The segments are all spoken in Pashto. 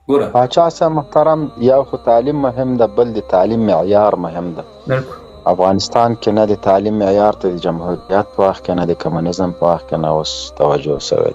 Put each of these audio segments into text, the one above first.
ګوره پاچا صاحب محترم، یو خو تعلیم مهم ده، بل د تعلیم معیار مهم ده. بالکل افغانستان کې نه د تعلیم معیار ته د جمهوریت په وخت کې نه د کمونیزم په وخت کې نه اوس توجه شوی.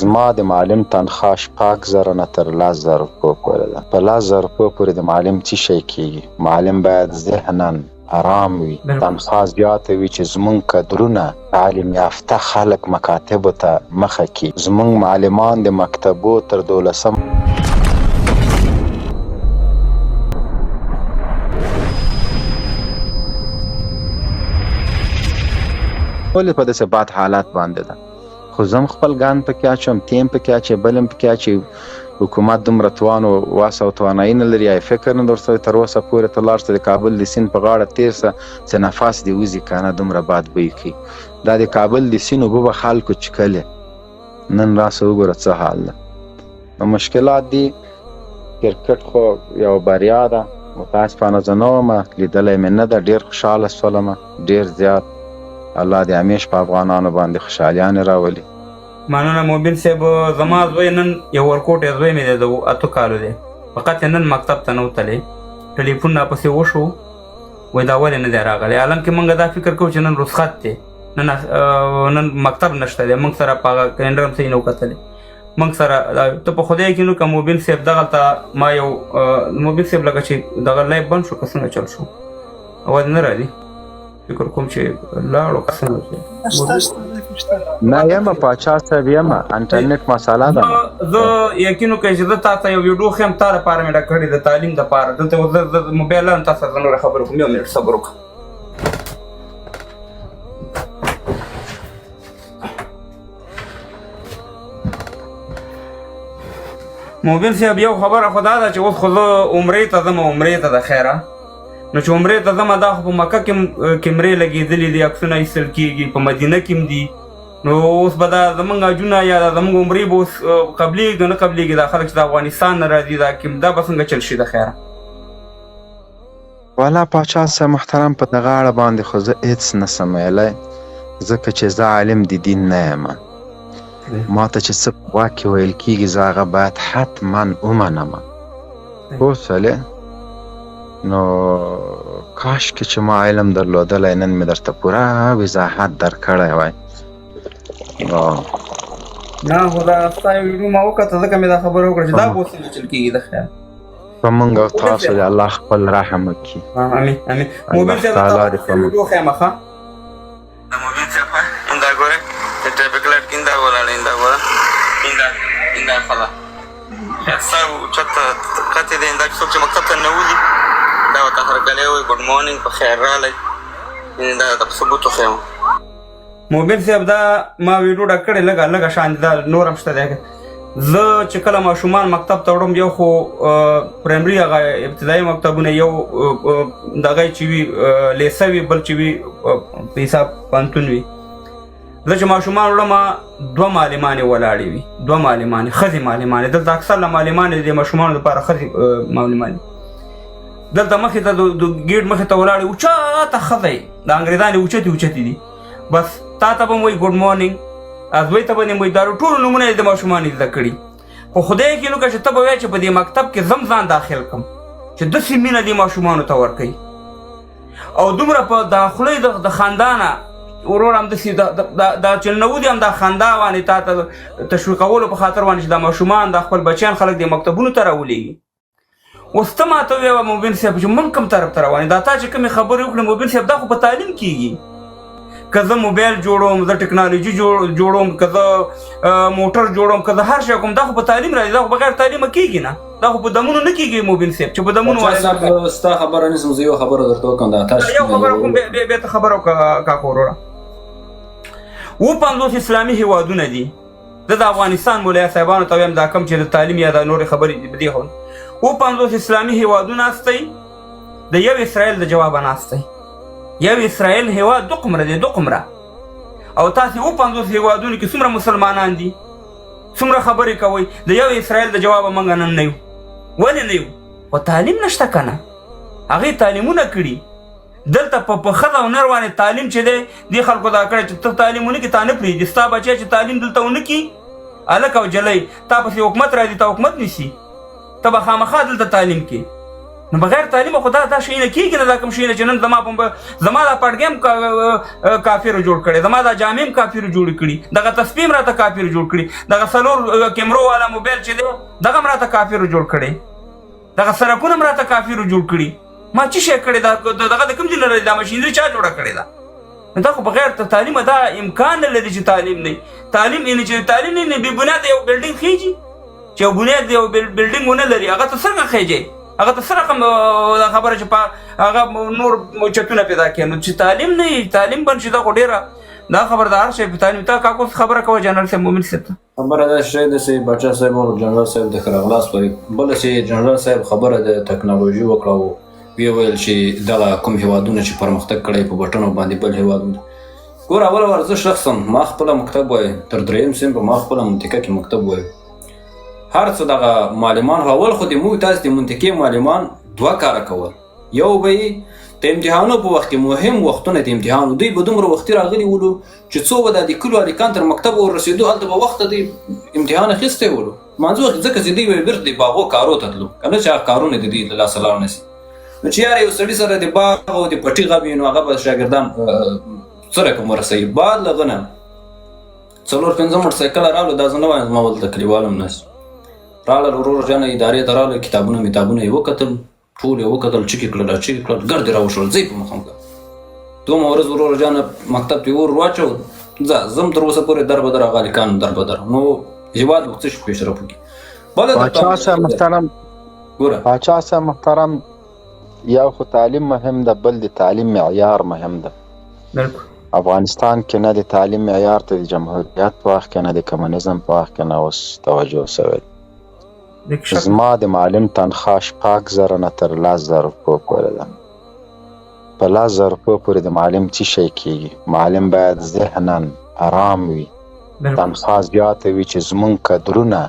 زما د معلم تنخواه 6,000 نه تر 10,000 روپو پورې ده. په 10,000 روپو پورې د معلم څه شی کېږي؟ معلم باید ذهناً آرام وي، تنخواه زیاته وي چې زمونږ کدرونه تعلیم یافته خلک مکاتبو ته مخه کړي. زمونږ معلمان د مکتبو تر 12 ولې په داسې بد حالات باندې ده. خو زم خپل ګان پکې اچوم، تیم پکې اچي، بلم پکې اچي. حکومت دومره توان او واس او توانایي نه لري، یا فکر نه درته تر اوسه پورې ته لاړ شه د کابل د سیند په غاړه تېر شه چې نفس دې وځي که نه دومره باد بوی کوي. دا د کابل د سیند اوبه به خلکو څښلې، نن راسه وګوره څه حال ده. نو مشکلات دي. کرکټ خو یو بریا ده، متاسفانه زه نه وم لیدلی مې نه ده. ډېر خوشحاله شولم، ډېر زیات. الله دې همیش په افغانانو باندې خوشحالیانې راولي. مننه موبین صاحب. زما زوی نن یو ورکوټ زوی مې دی، د 8 کالو دی، فقط یې نن مکتب ته نه وتلی. ټلیفون راپسې وشو، وایي دا ولې نه دی راغلی. حالانکې موږ دا فکر کوو چې نن رخصت دی، نن مکتب نشته دی. موږ سره په هغه کلنډر هم صحیح نه وکتلی. موږ سره ته په خدای کې نو که موبین صاحب دغلته ما یو موبین صاحب لکه چې دغه لایف بند شو که څنګه چل شو، اواز نه راځي. فکر کوم چې لاړو که څنګه شي. نه یمه پاچا صاحب یمه، انټرنیټ مساله ده. زه یقین وکړئ چې زه تا ته یو ویډیو ښیم، تا دپاره مې ډک کړې د تعلیم دپاره. دلته زه موبایل لرم، تا سره زه نوره خبرې کوم. یو منټ صبر وکړه. موبین صاحب یو خبره خو دا ده چې اوس خو زه عمرې ته ځم، عمرې ته د خیره. نو چې عمرې ته ځم، دا خو په مکه کې کیمرې لګېدلي دي، عکسونه ایستل کېږي، په مدینه کې هم دي. نو اوس به دا زمونږ حجونه یا دا زمونږ عمرې به اوس قبلېږي نه قبلېږي؟ دا خلک چې د افغانستان نه راځي دا به څنګه چل شي د خیره؟ والا پاچا صاحب محترم، په دغه اړه باندې خو زه هېڅ نه شم ویلی، ځکه چې زه عالم د دین نه یم. ما ته چې څه په غوږ کې ویل کېږي زه هغه باید حتما ومنم. پوه شولې؟ نو کاشکې چې ما علم درلودلی، نن مې درته پوره وضاحت درکړی وای. نه خو دا ستا یو ویډیو ما وکته، ځکه مې دا خبره وکړه چې دا به اوس څنګه چل کېږي د خیال. په موږ او تاسو دې الله خپل رحم وکړي. امین امین. موبین صاحب ته ویډیو ښیم ښه. موبین صاحب ایندا ګوره د ټریفک لایټ کې ایندا ولاړه، ایندا ګوره، ایندا خلا سر اوچته قطې دی. ایندا څوک چې مکتب ته نه وځي دا ورته هرکلی وایي ګډ مارنینګ، په خیر راغلی. دا د ثبوت وښیم. موبین صاحب دا ما ویډیو ډک کړې لږه شان دا نور هم شته دی. زه چې کله ماشومان مکتب ته وړم، یو خو پرایمري هغه ابتدایي مکتبونه، یو دغه چې وي لیسه وي، بل چې وي په حساب پوهنتون وي. زه چې ماشومان وړم 2 معلمانې ولاړې وي، 2 معلمانې ښځې معلمانې. دلته اکثر له معلمانې د ماشومانو لپاره ښځې معلمانې. دلته مخې ته د ګیټ مخې ته ولاړې اوچته ښځه یې، د انګریزانې اوچتې دي. بس تا ته به م وایي ګډ مارنینګ، ازوی ته به دې وایي. دا ټول نومونه یې د ماشومانو زده کړي. خو خدای کې نو که چې ته به وایې چې په دې مکتب کې زم ځان داخل کړم چې داسې مینه دې ماشومانو ته ورکوي، او دومره په داخلۍ د خندانه ورور همداسې دا چې ننوځي هم دا خندا باندې تا ته تشویقولو په خاطر باندې چې دا ماشومان دا خپل بچیان خلک دې مکتبونو ته راولېږي. اوس ته ما ته ووایه موبین صاحب چې موږ کوم طرف ته روان یو؟ دا تا چې کومې خبرې وکړې موبین صاحب، دا خو په تعلیم کېږي. که زه موبایل جوړوم، زه ټکنالوژي جوړوم، که زه موټر جوړوم، که زه هر شی کوم، دا خو په تعلیم راځي. دا خو بغیر تعلیمه کېږي نه، دا خو په دمونو نه کېږي موبین صاحب چې په دمونو وایي. ستا خبره نیسم، زه یو خبره درته وکړم. دا تاسو یو خبره کوم، بیا ته خبره وکړه کاکو وروره. 50 اسلامي هېوادونه دي. زه د افغانستان مولیا صاحبانو ته وایم دا کم چې د تعلیم یا د نورې خبرې دي، خو 50 اسلامي هېوادونه هستئ، د یو اسرائیل د جوابه ناستئ. یو اسرائیل هېواد دوقمره دی، دوقمره. او تاسې 50 هېوادونو کې څومره مسلمانان دي، څومره خبرې کوئ، د یو اسرائیل د جوابه موږ نن نه یو. ولې نه یو؟ خو تعلیم نشته که نه؟ هغې تعلیمونه کړي. دلته په ښځه او نر باندې تعلیم چې دی، دې خلکو دا کړی چې ته تعلیم ونه کړي، تا نه پرېږدي. ستا بچی چې تعلیم دلته ونه کړي، هلک او جلۍ، تا پسې حکومت راځي، تا حکومت نیسي. ته به خامخا دلته تعلیم کې. نو بغیر تعلیمه خو دا شی نه کېږي نه. دا کوم شی نه چې نن زما دا پړګی هم کافرو جوړ کړی، زما دا جامې هم کافرو جوړې کړي، دغه تسبیح هم راته کافرو جوړ کړي، دغه 4 کیمرو والا موبایل چې دی دغه هم راته کافرو جوړ کړی، دغه سړکونه هم راته کافرو جوړ کړي. ما څه شی کړی؟ دغه د کوم ځای نه راځي؟ دا مشینري چا جوړه کړې ده؟ دا خو بغیر تعلیمه دا امکان نه لري چې تعلیم نه تعلیم یعنې چې تعلیم نه بې بنیاده یو بلډینګ خېږي چې یو بنیاد یو بلډینګ ونه لري، هغه ته څنګه خېږي؟ هغه ته څه رقم خبره چې هغه نور چتونه پیدا کړي. نو چې تعلیم نه وي، تعلیم بند شي، دا خو ډېره دا خبردار شي په تعلیم. تا کاکو خبره کوه جنرال صاحب، مومن صاحب خبره دا شی د سي باچا صاحب او جنرال صاحب د خراغلاس پرې بل سي جنرال صاحب خبره د ټکنالوژي وکړو، وی ویل چې دغه کوم هیوادونه چې پرمختګ کړی په بټنو باندې بل هیوادونه ګور. اول ورزه شخصا ما خپل مکتب وای تر 3م صنف ما خپل منطقه کې مکتب وای. هر څه دغه معلمان اول خو د موږ تاسو د منطقې معلمان 2 کار کول. یو به د امتحانو په وخت کې مهم وختونه د امتحان دوی به دومره وخت راغلي ولو چې څو به د کلو الیکان تر مکتب ورسېدو هلته به وخت د امتحان اخیستی ولو. منظور ځکه چې دوی به بیرته د باغو کارو ته تلو، کنه چې هغه کارونه د دوی له لاسه لاړ نه سي. نو چې یار یو سړي سره د باغ او د پټي غم وي نو هغه به شاګردان څه رقم ورسوي. بعد له هغه نه 4-5 موټرسایکله راغلو، دا زه نه وایم زما ولته کلیوال هم ناست راغلل، ورور جانه ادارې ته راغلل، کتابونه یې وکتل، ټول یې وکتل، چیکې کړل ګرد یې راوشول، ځئ په مخم کړه. دومره ورځ ورور جانه مکتب ته ور واچو، زم تر اوسه پورې در بدر هغه هلکان در بدر. نو هېواد به څه شي پیشرفت وکړي. پاچا صاحب محترم، یو خو تعلیم مهم ده، بل د تعلیم معیار مهم ده. افغانستان کې نه د تعلیم معیار ته د جمهوریت په وخت کې نه د کمونیزم په وخت کې نه اوس توجه شوی. زما د معلم تنخواه 6,000 نه تر 10,000 روپیو پورې ده. په 10,000 روپیو پورې د معلم څه شی کېږي؟ معلم باید ذهناً ارام وي، تنخواه زیاته وي چې زمونږ کدرونه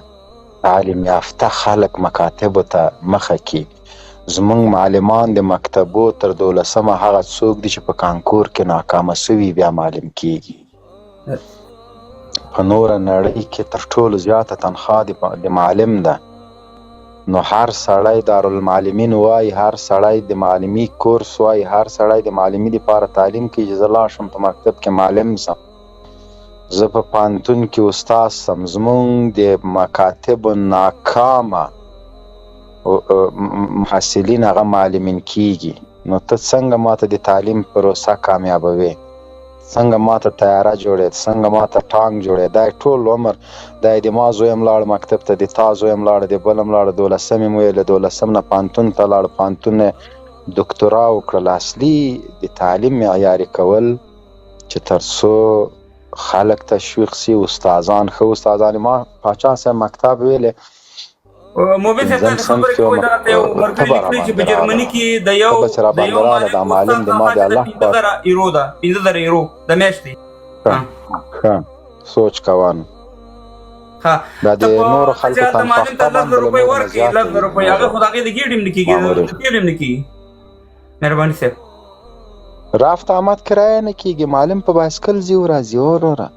تعلیم یافته خلک مکاتبو ته مخه کړي. زمونږ معلمان د مکتبو تر 12مه هغه څوک دي چې په کانکور کې ناکامه سوي بیا معلم کېږي. په نوره نړۍ کې تر ټولو زیاته تنخواه د معلم ده. نو هر سړی دارالمعلمین وای، هر سړی د معلمي کورس وای، هر سړی د معلمي لپاره تعلیم کوي چې زه لاړ شم په مکتب کې معلم سم، زه په پوهنتون کې استاد سم. زمونږ د مکاتبو ناکامه محصلین هغه معلمین کیږي. نو ته څنګه ماته د تعلیم پروسه کامیابوي؟ څنګه ماته تیاره جوړې؟ څنګه ماته ټانک جوړې؟ دا ټول عمر دا د ما زوی هم لاړ مکتب ته، د تا زوی هم لاړ، د بل هم لاړ، 12 مې ویل، 12 نه پوهنتون ته لاړ، پوهنتون نه دکتورا وکړل. اصلي د تعلیم معیاري کول چې تر څو خلک تشویق سي، استادان ښه استادان. ما پاچا صاحب مکتب ویلې موبایل صاحب ته خبرې کوي، دا ته یو مرګلي کړی چې په جرمني کې د یو معلم د ما د الله 15,000 یورو ده، 15,000 یورو د میاشتې. سوچ کوان دا د نور خلکو تنخواه ته 10 روپۍ ورکړي، 10 روپۍ هغه خو د هغې د ګېډ هم نه کېږي، ګېډ هم نه کېږي. مهرباني صاحب رافت آمد کرایه نه کېږي، معلم په بایسکل ځي ورځي. وروره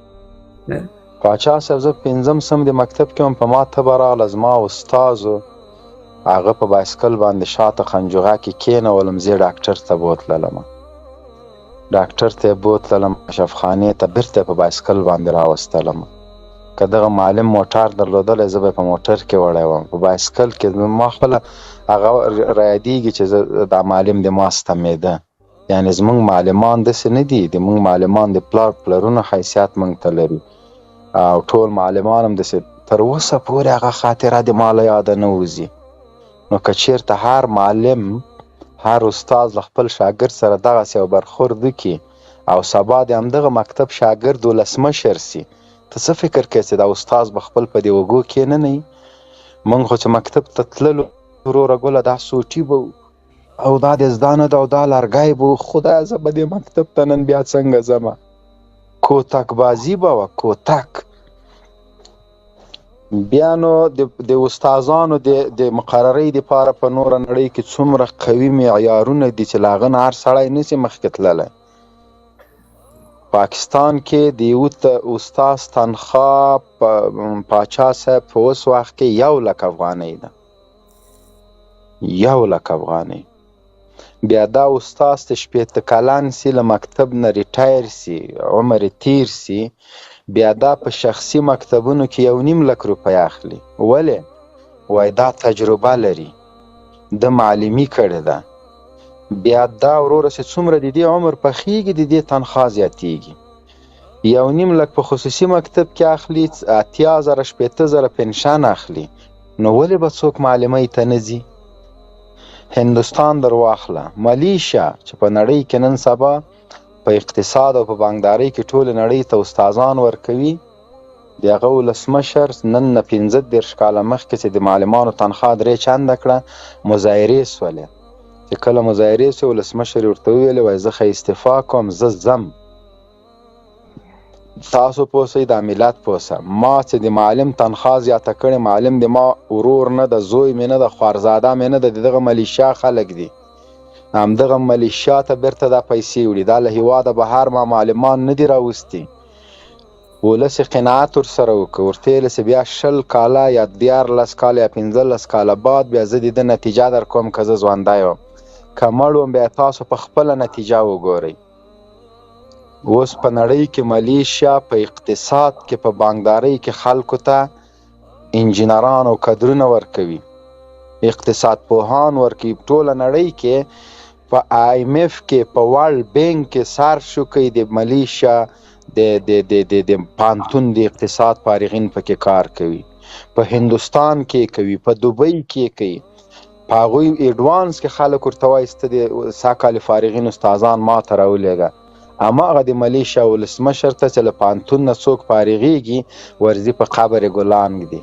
پاچا صاحب زه 5م صنف د مکتب کې هم په ما تبه راغله، زما استازو هغه په بایسکل باندې شاته خنجوغه کې کېنولم، زه ډاکټر ته بوتللم، ډاکټر ته یې بوتللم، اشرفخانې ته بیرته په بایسکل باندې راوستلم. که دغه معلم موټر درلودلی زه به په موټر کې وړی وم، په بایسکل کې ما خپله هغه رایادېږي چې دا معلم د ما ستمېده. یعنې زمونږ معلمان داسې نه دي، د مونږ معلمان د پلرونو حیثیت مونږ ته لري، او ټول معلمان هم داسې تر اوسه پورې هغه خاطره د ما له یاده نه وځي. نو که چېرته هر معلم هر استاد له خپل شاګرد سره دغسې یو برخورد وکړي او سبا د همدغه مکتب شاګرد ولسمشر سي، ته څه فکر کوې چې دا استاد به خپل په دې اوږو کې نه وي؟ موږ خو چې مکتب ته تللو وروره ګله دا سوټي به او دا د زده نه ده او دا لرګی به، خدایه زه به دې مکتب ته نن بیا څنګه ځمه؟ کوتک بازی به وه، کوتک. بیا نو د استادانو د مقررۍ دپاره په نوره نړۍ کې څومره قوي معیارونه دي چې له هغه نه هر سړی نسي مخکې تللی. پاکستان کې د یو استاد تنخواه پاچا صاحب په اوس وخت کې 1,00,000 افغانۍ ده. 1,00,000 افغانۍ. بیا دا استاد ته 80 کلن سي، له مکتب نه ریټایر سي، عمر تیر سي، بیا دا په شخصي مکتبونو کې 1,500,000 روپۍ اخلي. ولې؟ وای دا تجربه لري، د معلمي کړې ده. بیا دا وروره چې څومره د دې عمر پخېږي د دې تنخوا زیاتېږي. 1,500,000 په خصوصي مکتب کې اخلي، 80,000 80,000 پنشن اخلي. نو ولې به څوک معلمۍ ته نه ځي؟ هندوستان در واخله، ملیشیا چې په نړۍ کې نن سبا په اقتصاد او په بانکدارۍ کې ټولې نړۍ ته استادان ورکوي، د هغه ولسمشر نن نه 15 کاله مخکې چې د معلمانو تنخوا 3 چنده کړه، مظاهرې سولې. چې کله مظاهرې سوې ولسمشر ورته وویلې وایي زه ښه استعفا کوم، زه ځم. تاسو پوه سئ، دا ملت پوه سه، ما چې د معلم تنخوا زیاته کړې، معلم د ما ورور نه ده، زوی مې نه ده، خوارزاده مې نه ده، د دغه ملیشیا خلک دي. همدغه ملیشیا ته بیرته دا پیسې وړي. دا له هېواده بهر ما معلمان نه دي راوستي. ولس یې قناعت ورسره وکړه، ورته یې ویل چې بیا 20 کاله یا 14 کاله یا 15 کاله بعد بیا زه د ده نتیجه در کوم که زه ژوندی وم. که مړ وم بیا تاسو په خپله نتیجه وګورئ. اوس په نړۍ کې ملیشیا په اقتصاد کې، په بانکدارۍ کې خلکو ته انجینران او کدرونه ورکوي، اقتصاد پوهان ورکوي. ټوله نړۍ کې په IMF کې، په ورلډ بینک کې سرچ وکئ، د ملیشیا د پانتون د اقتصاد فارغین پکې کار کوي. په هندوستان کې کوي، په دوبۍ کې کوي. په هغوی ایډوانس کې خلک ورته وایي سته د سږ کال فارغین استادان ما ته راولېږه. هماغه د ملیشیا ولسمشر ته چې له پانتون نه څوک فارغېږي ورځي په قبر ګلان ږدي.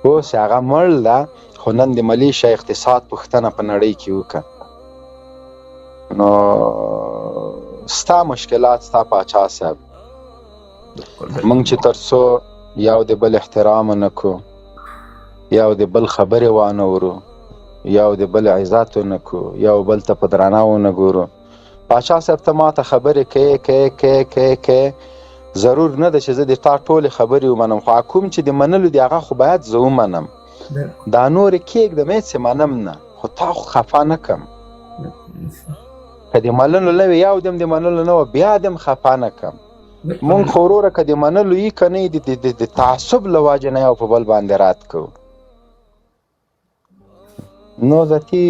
اوس هغه مړ ده، خو نن د ملیشیا اقتصاد پوښتنه په نړۍ کې وکړه. نو ستا مشکلات ستا پاچا صاحب، موږ چې تر څو یو د بل احترام نه کو، یو د بل خبرې وانه ورو، یو د بل عزت ونه کو، یو بل ته په درنه ونه ګورو. پاچا صاحب ته ما ته خبرې کوې ضرور نه ده چې زه د تا ټولې خبرې ومنم، خو کوم چې د منلو د هغه خو باید زه ومنم. دا نورې کېږدم هېڅ یې منم نه، خو تا خو خفه نه کړم. که د منلو نه وي یو دم د منلو نه وه بیا دم خفه نه کړم. مونږ خو وروره که د منلو یي که نه د تعصب له وجې نه یو په بل باندې رد کوو. نو ذاتي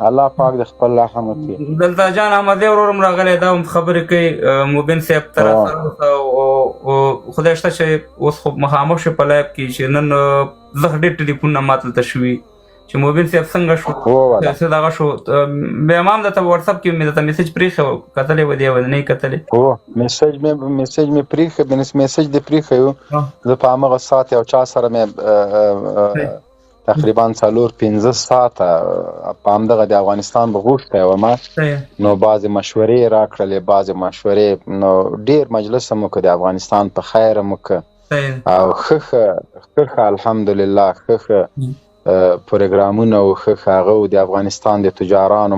الله پاک د خپل رحم وکړي. دلته جان احمدی ورورم راغلی، دا هم خبرې کوي مبین صاحب ته راسره او خدای شته چې اوس خو مخامخ شو په لایف کې چې نن زه ډېر ټلیفونونه ما دلته شوي چې مبین صاحب څنګه شو، څه دغه شو. بیا ما هم درته په وټساپ کې مې درته میسج پرېښی و، کتلی و دی نه یې کتلی؟ هو میسج مې پرېښی، میسج دې پرېښی و. زه په همغه ساعت یو چا سره مې تقریبا 4-5 ساعته په همدغه د افغانستان بغوښتی وم، نو بعضې مشورې راکړلې، بعضې مشورې، نو ډېر مجلس هم وکړه، د افغانستان په خیر هم وکړه، او ښه الحمدلله ښه پروګرامونه او ښه هغه د افغانستان د تجارانو